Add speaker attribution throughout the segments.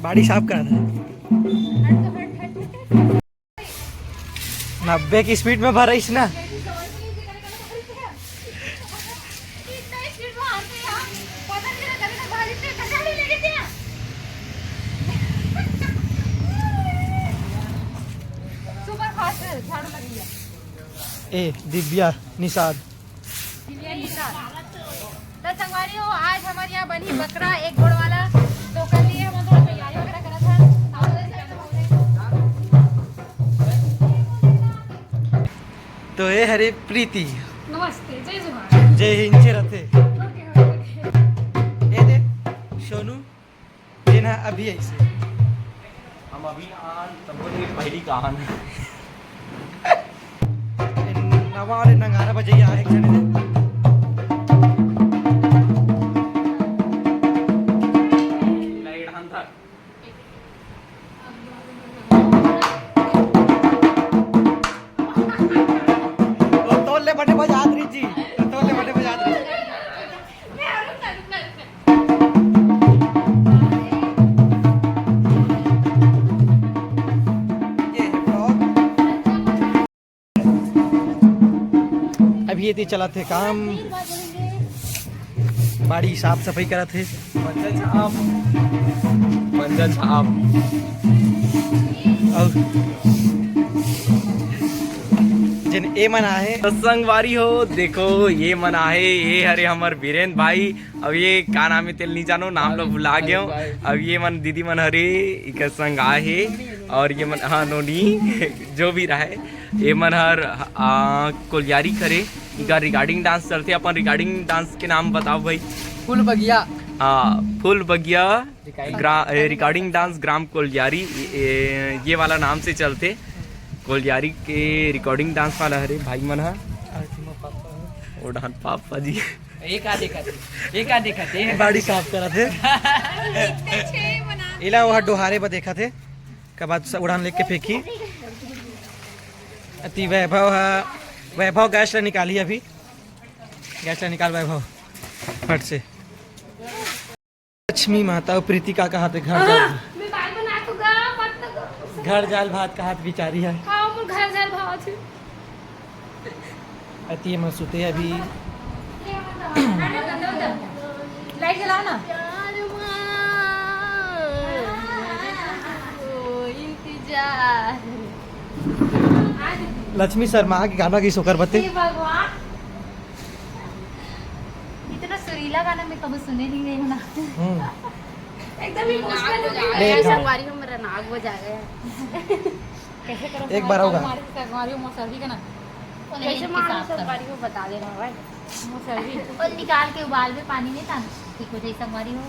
Speaker 1: बाड़ी साफ करा था। 90 की स्पीड में भर रही ना। ए दिव्या निषाद
Speaker 2: संगवारी हो, आज हमारे यहाँ बनी बकरा एक गुड़ वाला, तो कल लिए हम थोड़ा तैयारी वगैरह करा था।
Speaker 1: तो ये हरे प्रीति
Speaker 2: नमस्ते, जय जोहार,
Speaker 1: जय हिंद से रहते ये दे सोनू ये ना अभी ऐसे
Speaker 3: हम अभी आन तब पहली कहान
Speaker 1: नवारे नंगारा बजे आए एक जने बड़े बजात रही जी तोले बड़े बजात रही ये ब्लॉग अभी ये चला थे काम बाड़ी साफ सफाई करा थे
Speaker 3: पंजा छाप
Speaker 1: और जिन ए मना है
Speaker 3: संगवारी हो देखो ये मना है ये हरे हमार वीरेंद्र भाई। अब ये का नाम है तेल नहीं जानो नाम लोग भुला गए। अब ये मन दीदी मन हरे एक संग आए है और ये मन हाँ नोनी जो भी रहा है ये मन हर कोलियारी करे इका रिगार्डिंग डांस चलते। अपन रिगार्डिंग डांस के नाम बताओ भाई।
Speaker 1: फुल बगिया
Speaker 3: हाँ फुल बगिया रिगार्डिंग डांस ग्राम कोलियारी ये वाला नाम से चलते। कोलियारी के रिकॉर्डिंग डांस वाला हरे भाई मन है ओढ़ान पापा जी
Speaker 4: एक आ देखा थे
Speaker 1: बाड़ी साफ करा थे इला वहाँ डोहारे पर देखा थे के बाद उड़ान लेके फेंकी अति वैभव गैस ला निकाली अभी गैस ला निकाल वैभव फट से। लक्ष्मी माता और प्रीति का कहा थे घर जाल भात का हाथ बिचारी है
Speaker 2: घर जाल भात
Speaker 1: अति हम सुते अभी
Speaker 2: लाइट जलाओ ना।
Speaker 1: लक्ष्मी शर्मा के गाना की सोकर बते
Speaker 2: भगवान इतना सुरीला गाना मैं कभी सुने ही नहीं ना। एकदम
Speaker 5: संगवारी में मेरा नाक बजा गया।
Speaker 2: कैसे करो
Speaker 1: एक बार होगा
Speaker 2: संगवारी मौसर्दी का ना
Speaker 5: कैसे मारो संगवारी को बता देना भाई।
Speaker 2: मौसर्दी और निकाल के उबाल में पानी में था ठीक हो जाए संगवारी हो।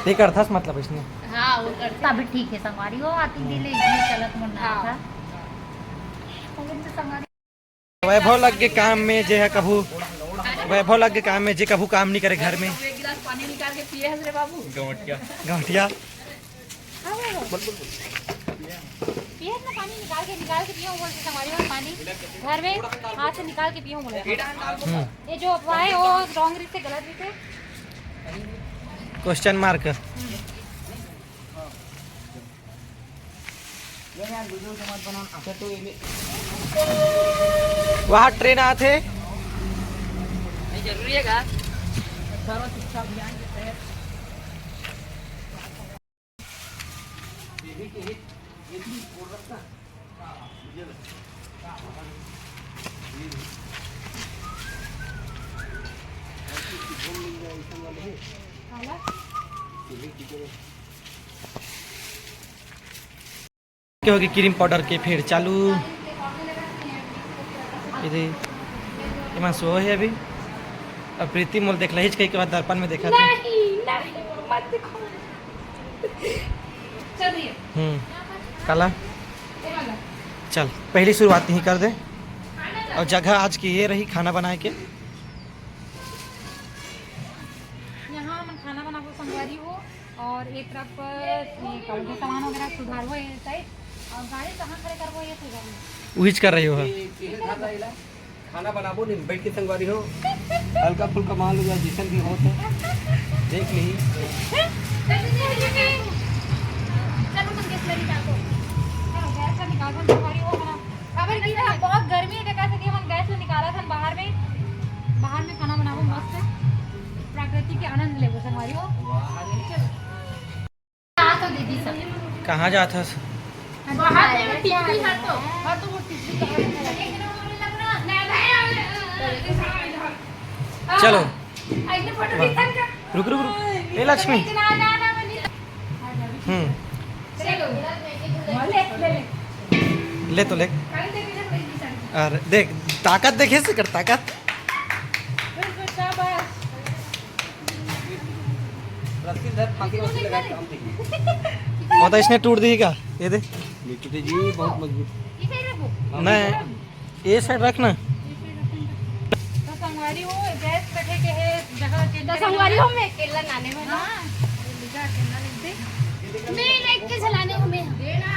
Speaker 1: ये करता मतलब इसने
Speaker 5: हाँ वो करता
Speaker 2: तब ठीक है संगवारी हो आती दिले इसमें चलत मुन्ना था।
Speaker 1: वैभव लग के काम में जे है कभू वैभव लग के काम में जे कभू काम नहीं करे घर में।
Speaker 4: एक गिलास पानी निकाल के पिए हजरे बाबू
Speaker 3: गौटिया
Speaker 1: गांठिया
Speaker 2: पिए ना पानी निकाल के पियो बोल से संगवारी हो पानी घर में हाथ से निकाल के पियो बोले। ये जो अफवाह है वो रॉन्ग रीत से गलत रीत है
Speaker 1: क्वेश्चन मार्क वहाँ ट्रेन आते
Speaker 4: जरूरी है का
Speaker 1: क्या होगी क्रीम पाउडर के फिर चालू ये सो है अभी। अब प्रीति मोल देख लहिज कहीं के बाद दर्पण में देखा था काला चल पहली शुरुआत ही कर दे और जगह आज की ये रही खाना बनाए के।
Speaker 2: यहाँ हम खाना बना को संगवारी हो और एक तरफ सामान वगैरह सुधार हो साइड और गाड़ी कहाँ खड़े कर वो ये सुधार
Speaker 1: उहिच कर रही हो
Speaker 4: खाना बनाबो नहीं बैठ के संगवारी हो हल्का फुल्का मान लो या जिसन भी हो तो देख ली
Speaker 2: गैस का निकाल था संगवारी वो खाना खबर की था बहुत गर्मी है जगह से कि हम गैस से निकाला था बाहर में खाना बनाओ मस्त प्रकृति के आनंद ले वो संगवारी हो तो दीदी सब
Speaker 1: कहाँ जाता
Speaker 5: बाहर में टिप्पी है तो हाँ तो वो टिप्पी
Speaker 1: चलो
Speaker 2: फोटो
Speaker 1: रुक रुक रुक ए लक्ष्मी ले तो ले अरे देख ताकत देखे से कर ताकत
Speaker 4: रस्सी धर फांसी वस्सी लगा के काम देखिए
Speaker 1: वो तो इसने टूट दी क्या ये दे
Speaker 4: मिट्टी जी बहुत मजबूत
Speaker 1: नहीं ये साइड रखना
Speaker 2: तो संगवारी हो गैस कटे के है जगह के
Speaker 5: तो संगवारी हो मैं अकेला नाने में
Speaker 2: हां लीजा अकेला लेते
Speaker 5: मैं देख के चलाने को मैं देना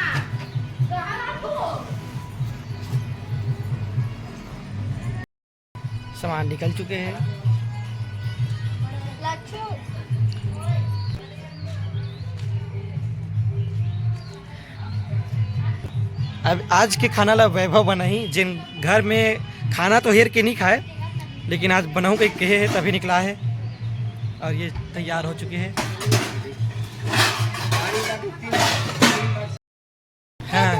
Speaker 1: सामान निकल चुके हैं
Speaker 5: लच्छू
Speaker 1: अब आज के खाना ला वैभव बनाई जिन घर में खाना तो हेर के नहीं खाए लेकिन आज बनाऊँ के कहे है तभी निकला है और ये तैयार हो चुके हैं हाँ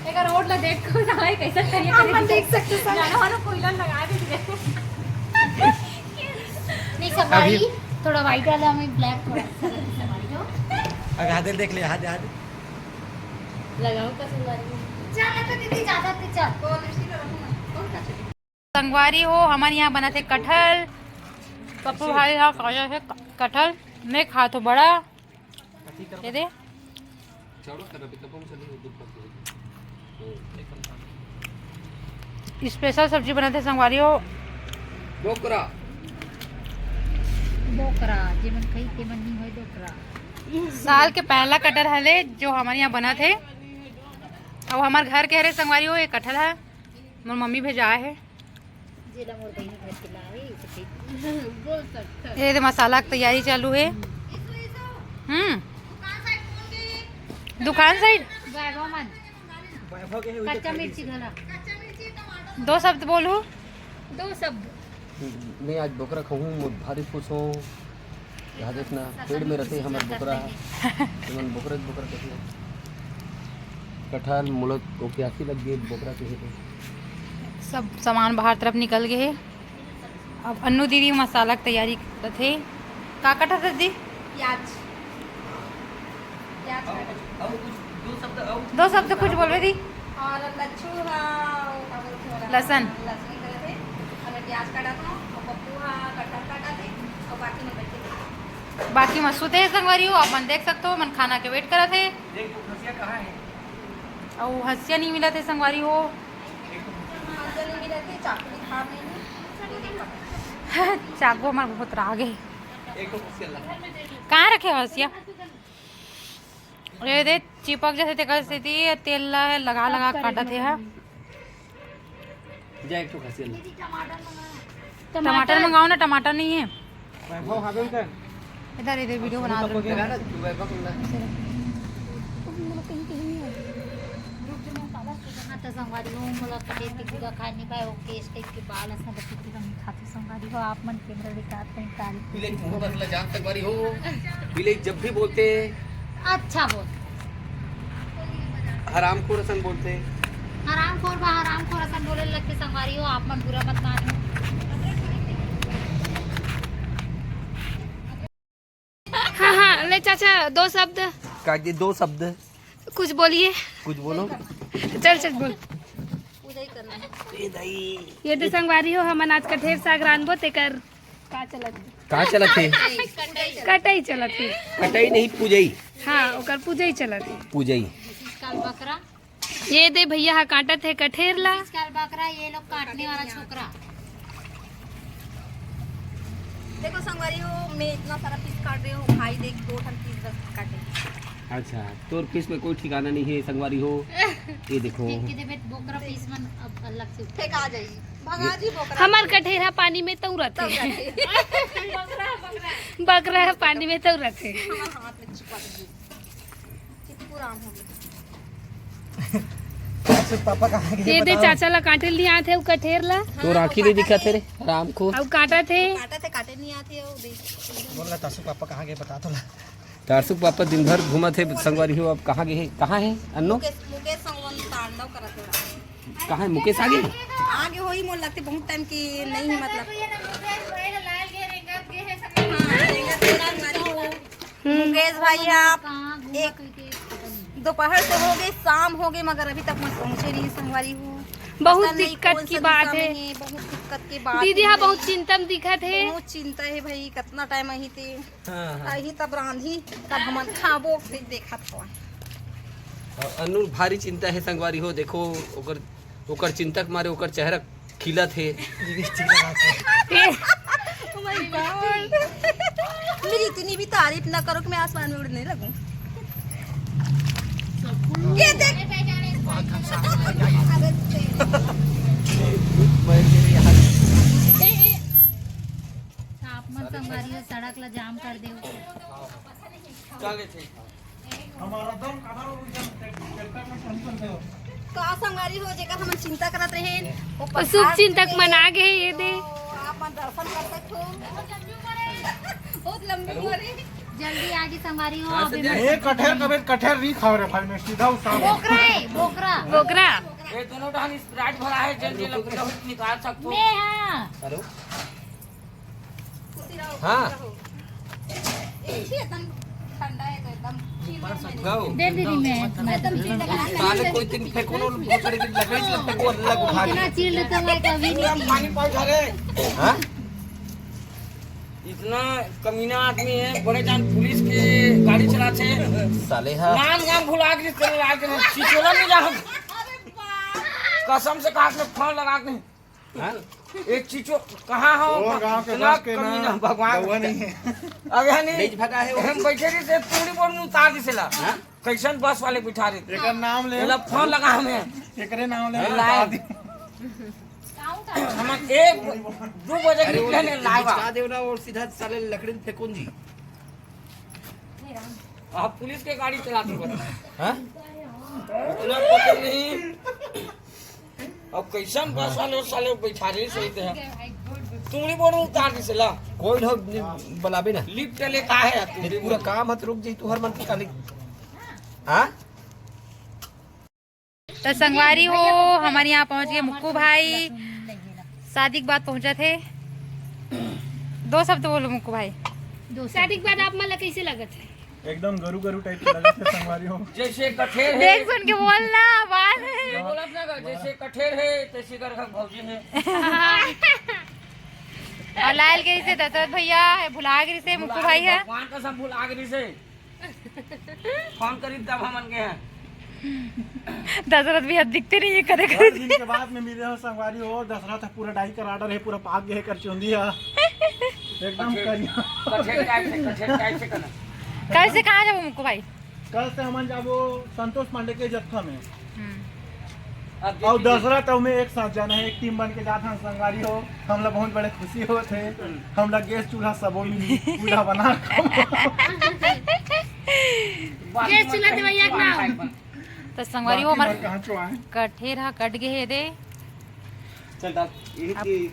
Speaker 2: एक रोड ला देख को ना कैसा करिए हम देख सकते हैं जानो वाला कोयला लगा दे
Speaker 5: नहीं संगवारी थोड़ा वाइट वाला में ब्लैक थोड़ा संगवारी हो
Speaker 1: अगर हाथ देख ले हाथ हाथ
Speaker 5: लगाओ का संगवारी चल तो दीदी ज्यादा ते चल
Speaker 2: संगवारी हो हमारे यहाँ बना थे कटहल पप्पू भाई यहाँ खाया है कटहल मैं खा तो बड़ा ये दे स्पेशल सब्जी बनाते संगवारी हो
Speaker 4: बोकरा
Speaker 5: बोकरा जेमन कहीं तेमन नहीं होय बोकरा
Speaker 2: साल के पहला कटहल है जो हमारे यहाँ बना थे और हमारे घर के हरे संगवारी हो ये कटहल है मोर मम्मी भेजा है
Speaker 5: जेला मोर बहन घर के लाए बोल सकता
Speaker 2: ये दे मसाला की तैयारी चालू है दुकान साइड
Speaker 5: वैभव मन कच्चा मिर्ची घला
Speaker 2: दो शब्द बोलूं
Speaker 5: दो शब्द
Speaker 4: मैं आज बोकरा खाऊं भारी खुश हूँ यहाँ देखना पेड़ में रहते हमारे बोकरा बोकरा बोकरा कहते कटहल मुलक को प्यासी लग गई बोकरा कहते
Speaker 2: सब सामान बाहर तरफ निकल गए है अब अन्नू दीदी मसाला की तैयारी करते थे का कटा था दी
Speaker 5: प्याज
Speaker 2: दो शब्द कुछ बोलवे दी
Speaker 5: और लच्छू
Speaker 2: लहसुन
Speaker 5: लहसुन करे थे और प्याज काटा था और पप्पू कटहल काटा थे और बाकी में बैठे थे
Speaker 2: बाकी मसूद है संगवारी हो अपन देख सकते हो मन खाना के वेट करा थे और हंसिया नहीं मिला थे संगवारी हो
Speaker 5: नहीं मिले थे चाकू खा नहीं
Speaker 2: चाकू हमारे बहुत राग है कहाँ रखे हंसिया ये दे चिपक जैसे तेल थी तेल लगा लगा काटा थे है टमाटर मंगाओ ना टमाटर नहीं है इधर इधर वीडियो बना दो
Speaker 5: तो संगवारी हो मोला कटे टिक्का खा नहीं पाए ओके स्टेक के बाल ऐसा बच्चे की नहीं खाते संगवारी हो आप मन कैमरा दिखाते हैं काली
Speaker 4: विलेज मुंह बदला जान तक बारी हो विलेज जब भी बोलते
Speaker 5: अच्छा बोल
Speaker 4: हराम को रसन बोलते
Speaker 5: हरामखोर रसन बोले लग के संगवारी हो आप मन बुरा मत मानो
Speaker 6: हाँ ले चाचा दो शब्द
Speaker 4: काजी दो शब्द
Speaker 6: कुछ बोलिए
Speaker 4: कुछ बोलो
Speaker 6: चल बोल ये तो संगवारी हो हमन आज कठेर साग रांधबो तेकर का चलत
Speaker 4: कहाँ चलत थे
Speaker 6: कटाई चलत है
Speaker 4: कटाई नहीं पूजई
Speaker 6: हाँ ओकर पूजा ही चलत है
Speaker 4: पूजई
Speaker 5: काल बकरा
Speaker 6: ये दे भैया हा काटत है कठेर ला
Speaker 5: काल बकरा ये लोग काटने वाला छोकरा
Speaker 7: देखो संगवारी हो मैं इतना सारा पीस काट रही हूँ भाई देख 2 टन पीस बस काटे
Speaker 4: अच्छा तोर पीस में कोई ठिकाना नहीं है संगवारी हो ये देखो
Speaker 5: के देबे बोकरा पीस मन अब अलग से
Speaker 7: फेंक आ जाइए भगा जी बोकरा
Speaker 6: हमार कठेरा पानी में तौरत है बकरा पानी में तौरत है
Speaker 7: हमारे हाथ में छिपा दीजिए राम हो गए।
Speaker 1: पापा कहाँ गए
Speaker 6: ये दे
Speaker 1: बताओ?
Speaker 6: चाचा ला काटे लिए आते वो कठेर ला
Speaker 4: तो राखी नहीं दिखा थे रे राम को।
Speaker 6: अब काटा थे
Speaker 7: काटे नहीं आते हो देख।
Speaker 1: बोल रहा तासु पापा कहाँ गए बता तो ला।
Speaker 4: तारसुक पापा दिन भर घूमा थे संगवारी हो। अब कहाँ गए? कहाँ है अन्नो?
Speaker 7: मुकेश संगवन तांडव करत हो।
Speaker 4: कहाँ है मुकेश? आगे
Speaker 7: आगे हो ही मोल लगते बहुत टाइम की नहीं है मतलब। मुकेश भाई आप एक दोपहर से हो गए शाम हो गए मगर अभी तक मैं पहुँचे नहीं संगवारी हूँ।
Speaker 6: बहुत
Speaker 7: पता नहीं
Speaker 6: दिक्कत
Speaker 7: कौन
Speaker 6: की
Speaker 7: सा
Speaker 6: बात
Speaker 7: दिशा
Speaker 6: है।
Speaker 7: में बहुत दिक्कत की बात
Speaker 6: दीदी
Speaker 7: है।
Speaker 6: हाँ बहुत चिंता में दिखा थे।
Speaker 7: बहुत चिंता है भाई कितना टाइम अही थे
Speaker 1: हाँ, हाँ।
Speaker 7: अही तब रांधी तब हम खाबो फिर देखा था।
Speaker 4: और अन्नू भारी चिंता है संगवारी हो। देखो ओकर चिंतक मारे ओकर चेहरा खिला थे।
Speaker 1: लिपस्टिक लगा के।
Speaker 7: Oh my God! मेरी इतनी भी तारीफ ना करो कि मैं आसमान में उड़ने लगूं। ये देख
Speaker 5: आप मन संगवारी हो सड़क ला जाम कर दे।
Speaker 7: तो आप संगवारी हो जेकर हम चिंता करत रहे वो
Speaker 6: और शुभ चिंतक मना गए ये दे
Speaker 7: आप मन दर्शन कर सकते हो। बहुत लंबी उम्र है।
Speaker 5: जल्दी आगे संगवारी हो। अभी
Speaker 8: ये कठेर कबे कठेर नहीं खा रहे भाई मैं सीधा उतार।
Speaker 5: बोकरा है बोकरा।
Speaker 6: बोकरा
Speaker 3: ये दोनों डान स्प्राइट भरा है जल्दी निकाल सकते हो।
Speaker 5: मैं हाँ
Speaker 4: हेलो
Speaker 7: खुशी रहो,
Speaker 4: हाँ।
Speaker 7: खुशी रहो। एकदम ठंडा है तो एकदम chill है।
Speaker 4: गाओ
Speaker 5: दे दीदी मैं
Speaker 7: एकदम chill लग रहा है।
Speaker 4: साले कोई दिन फेंको नो बोतल की लकड़ी से फेंको अलग उठा
Speaker 5: इतना
Speaker 4: के।
Speaker 5: चिल्ड तो मैं कभी नहीं थी।
Speaker 4: हाँ
Speaker 3: इतना कमीना आदमी है बड़े जान पुलिस के गाड़ी चलाते हैं
Speaker 4: साले हाँ
Speaker 3: नाम भुला के चले आके चिचोला में जा कसम से कहा कि फोन लगा के
Speaker 4: हाँ?
Speaker 3: एक चीचो कहाँ हो
Speaker 8: वो गांव के
Speaker 3: इतना
Speaker 8: बस के
Speaker 3: कमीना
Speaker 8: ना
Speaker 3: भगवान
Speaker 8: हुआ नहीं है।
Speaker 3: अब यहाँ नहीं
Speaker 4: नहीं भगा है वो।
Speaker 3: हम बैठे रही थे पूरी बोर्ड में उतार दिसेला कैसन बस वाले बिठा रहे थे
Speaker 8: एकर नाम ले
Speaker 3: मतलब फोन लगा हमें
Speaker 8: एकरे नाम ले
Speaker 3: लाइन हम 1-2 बजे के निकले ने लाइव
Speaker 4: बचा देव ना और सीधा साले लकड़ी में फेंकूं जी।
Speaker 3: आप पुलिस के गाड़ी चलाते हो
Speaker 4: हाँ
Speaker 3: इतना पता नहीं अब कैसन बस वाले साले बैठा रहे सही थे तुम्हारी बोर्ड में उतार दिसेला
Speaker 4: कोई लोग बुलाबे ना।
Speaker 3: लिफ्ट ले का है
Speaker 4: तेरे पूरा काम है तो रुक जाई तू हर मन की काली। हाँ
Speaker 2: तो संगवारी हो हमारे यहाँ पहुँच गए मुक्कू भाई शादी के बाद पहुँचे थे। 2 शब्द बोलो मुक्कू भाई।
Speaker 6: शादी के बाद आप मला कैसे लगत है?
Speaker 8: एकदम गरु गरु टाइप के लगा थे संगवारी हो।
Speaker 3: जैसे कठेर है
Speaker 2: देख सुन के बोलना बात
Speaker 3: बोलत ना का, जैसे कठेर है तैसे कर भौजी है
Speaker 2: और लाल गिरी से दशरथ भैया है, भुलागिरी से मुक्कू भाई है।
Speaker 3: भगवान का सब भूल आगरी से फोन करीब तब हमन के हैं
Speaker 2: दशरथ भैया दिखते नहीं है कदे
Speaker 8: 10 दिन के बाद में मिले हो संगवारी हो। दसरा तक पूरा डाई का आर्डर है पूरा पाक गए कर चुंदी है एकदम करिया।
Speaker 3: कठेर टाइप से करना
Speaker 2: कल से कहाँ जाओ मुक्कू भाई?
Speaker 8: कल से हम जाबो संतोष पांडे के जत्था में
Speaker 3: अब
Speaker 8: और दसरा तब में एक साथ जाना है। एक टीम बन के जाते हैं संगवारी हो। हम लोग बहुत बड़े खुशी हो थे। हम लोग गैस चूल्हा सबो मिली चूल्हा बना
Speaker 6: गैस चूल्हा देवैया के नाम।
Speaker 2: तो संगवारी हो हमारे
Speaker 8: कहाँ चो आए
Speaker 2: कठेर हा कट गए है दे
Speaker 8: चल डाल यही